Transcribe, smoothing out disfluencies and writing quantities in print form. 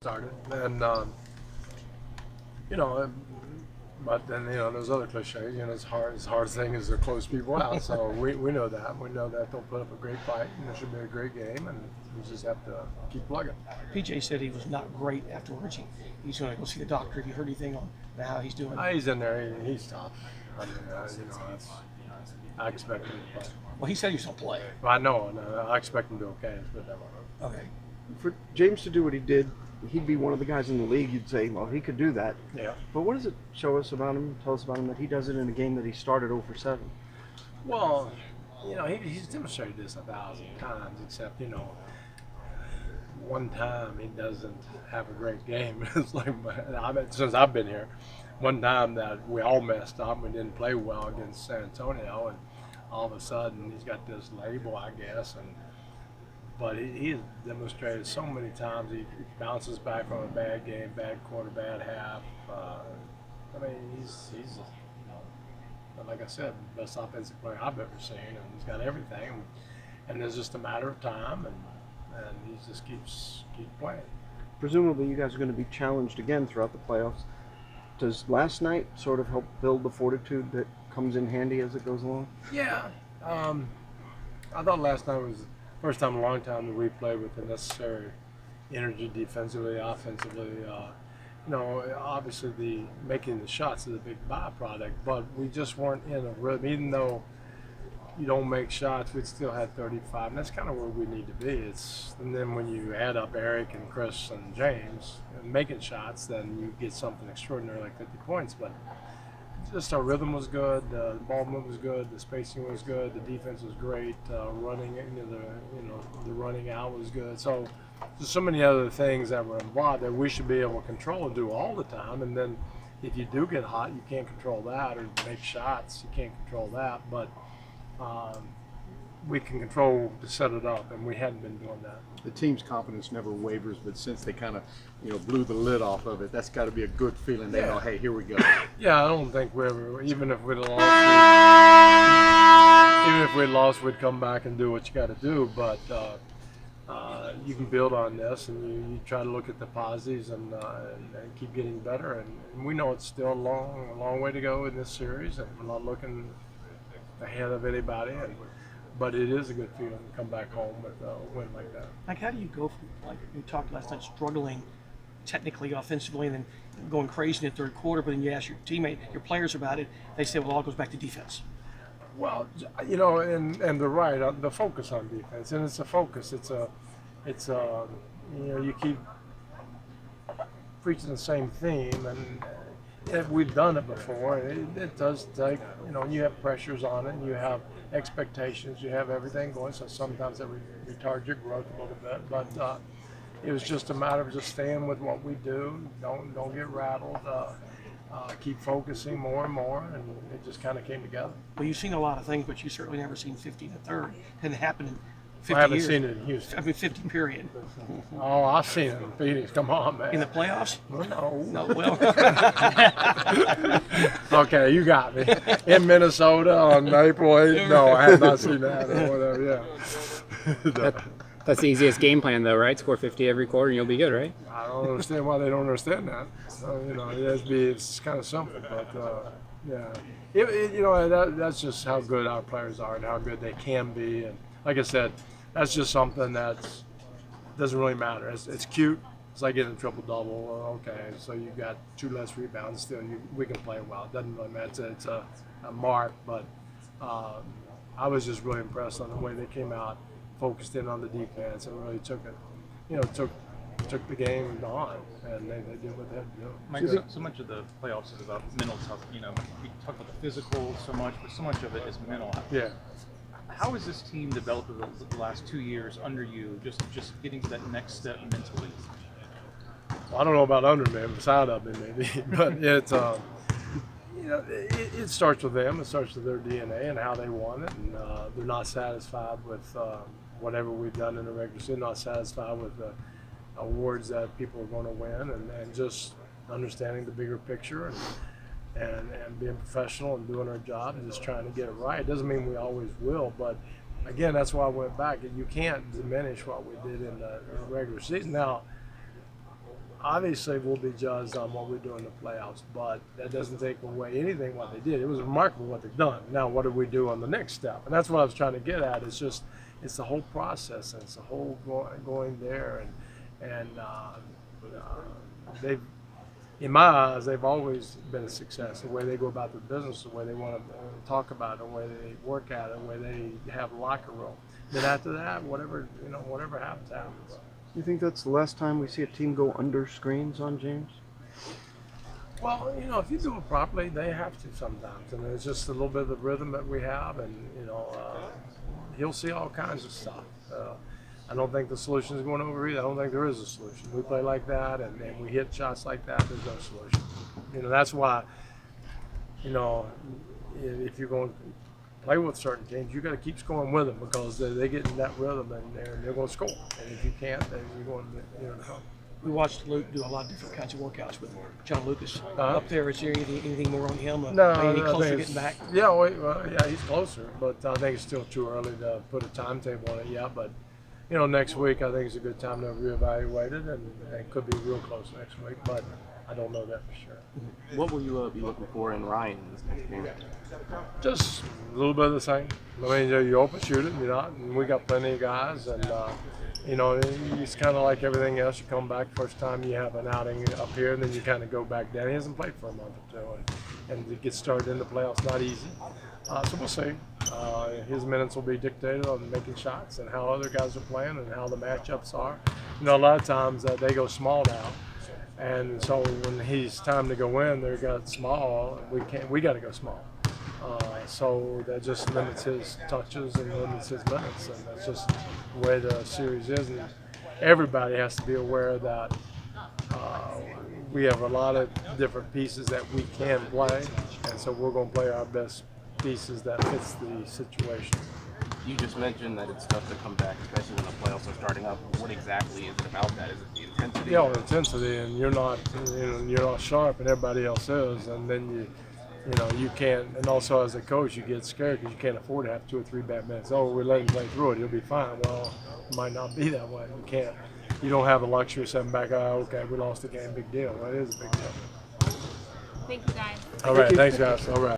started, and you know, but then there's other cliches. It's hard thing is to close people out. So we know that. We know that they'll put up a great fight, and it should be a great game, and we just have to keep plugging. PJ said he was not great afterwards. He's going to go see the doctor. Have you heard anything on how he's doing? He's in there. He's tough. I mean, I expect him to play. Well, he said he was going to play. Well, I know, and I expect him to do okay. Let's put it that way. Okay. For James to do what he did, he'd be one of the guys in the league. You'd say, well, he could do that. Yeah. But what does it show us about him? Tell us about him that he does it in a game that he started 0 for 7. Well, he's demonstrated this 1,000 times, except one time he doesn't have a great game. It's like since I've been here, one time that we all messed up, we didn't play well against San Antonio, and all of a sudden he's got this label, I guess, but he has demonstrated so many times he bounces back from a bad game, bad quarter, bad half. I mean, he's like I said, the best offensive player I've ever seen, and he's got everything, and it's just a matter of time, and he just keeps playing. Presumably you guys are going to be challenged again throughout the playoffs. Does last night sort of help build the fortitude that comes in handy as it goes along? Yeah. I thought last night was the first time in a long time that we played with the necessary energy defensively, offensively. Obviously making the shots is a big byproduct, but we just weren't in a rhythm. Even though you don't make shots, we still had 35, and that's kind of where we need to be. And then when you add up Eric and Chris and James and making shots, then you get something extraordinary like 50 points. But just our rhythm was good, the ball movement was good, the spacing was good, the defense was great, running the running out was good. So there's so many other things that were involved that we should be able to control and do all the time. And then if you do get hot, you can't control that, or make shots, you can't control that. But we can control to set it up, and we hadn't been doing that. The team's confidence never wavers, but since they kind of, blew the lid off of it, that's got to be a good feeling. They know, hey, here we go. Yeah, I don't think we ever, even if we'd lost, we'd come back and do what you got to do. But you can build on this, and you try to look at the positives and keep getting better. And we know it's still a long way to go in this series, and we're not looking ahead of anybody. But it is a good feeling to come back home with a win like that. Like, how do you go from, like you talked last night, struggling technically, offensively, and then going crazy in the third quarter, but then you ask your players about it, they say, well, it all goes back to defense. Well, and they're right, the focus on defense, and it's a focus. You keep preaching the same theme, and we've done it before. It does take, you have pressures on it, and you have expectations, you have everything going, so sometimes that retards your growth a little bit. But it was just a matter of just staying with what we do. Don't get rattled. Keep focusing more and more, and it just kind of came together. Well, you've seen a lot of things, but you've certainly never seen 50 in the third. It didn't happen in 50 I haven't years. seen it in Houston. I mean, 50 period. Oh, I've seen it in Phoenix. Come on, man. In the playoffs? No. No, well. Okay, you got me. In Minnesota on April 8th? No, I have not seen that or whatever, yeah. That's the easiest game plan, though, right? Score 50 every quarter, and you'll be good, right? I don't understand why they don't understand that. So, it's kind of simple, but yeah. That's just how good our players are and how good they can be. And like I said, that's just something that doesn't really matter. It's cute. It's like getting a triple-double. Okay, so you got 2 less rebounds. Still, we can play well. It doesn't really matter. It's a mark, but I was just really impressed on the way they came out, focused in on the defense, and really took it. Took the game on, and they did what they had to do. Mike, so much of the playoffs is about mental tough. We talk about the physical so much, but so much of it is mental. Yeah. How has this team developed over the last 2 years under you, just getting to that next step mentally? Well, I don't know about under me, beside of me maybe, but it's it starts with them. It starts with their DNA and how they want it, and they're not satisfied with whatever we've done in the regular season. Not satisfied with the awards that people are going to win, and just understanding the bigger picture and being professional and doing our job and just trying to get it right. It doesn't mean we always will, but again, that's why I went back. You can't diminish what we did in the regular season. Now, obviously we'll be judged on what we do in the playoffs, but that doesn't take away anything what they did. It was remarkable what they've done. Now, what do we do on the next step? And that's what I was trying to get at. It's the whole process, and it's the whole going there, and they've, in my eyes, they've always been a success. The way they go about their business, the way they want to talk about it, the way they work at it, the way they have locker room. Then after that, whatever happens, happens. You think that's the last time we see a team go under screens on James? Well, if you do it properly, they have to sometimes, and it's just a little bit of the rhythm that we have, and he'll see all kinds of stuff. I don't think the solution is going over either. I don't think there is a solution. We play like that, and we hit shots like that. There's no solution. That's why. If you're going to play with certain teams, you got to keep scoring with them because they get in that rhythm and they're going to score. And if you can't, then you're going to help. We watched Luke do a lot of different kinds of workouts with John Lucas up there. Is there anything more on him? No, any I closer think getting back? Yeah, yeah, he's closer, but I think it's still too early to put a timetable on it yet. But next week I think it's a good time to reevaluate it, and it could be real close next week. But I don't know that for sure. What will you be looking for in Ryan in this next game? Just a little bit of the same. I mean, you open shoot it, you're not, and we got plenty of guys, and it's kind of like everything else. You come back first time you have an outing up here, and then you kind of go back down. He hasn't played for a month or two, and to get started in the playoffs not easy. So we'll see. His minutes will be dictated on making shots and how other guys are playing and how the matchups are. A lot of times they go small now. And so when he's time to go in, they got small. We got to go small. So that just limits his touches and limits his minutes, and that's just the way the series is. And everybody has to be aware that we have a lot of different pieces that we can play, and so we're going to play our best pieces that fits the situation. You just mentioned that it's tough to come back, especially when the playoffs are starting up. What exactly is it about that? Is it the intensity? Yeah, intensity, and you're not sharp, and everybody else is, and then you can't. And also as a coach, you get scared because you can't afford to have 2 or 3 bad minutes. Oh, we let him play through it; he'll be fine. Well, it might not be that way. You can't. You don't have the luxury of sitting back. Oh, okay, we lost the game. Big deal. Well, it is a big deal. Thank you, guys. All right, thanks, guys. All right.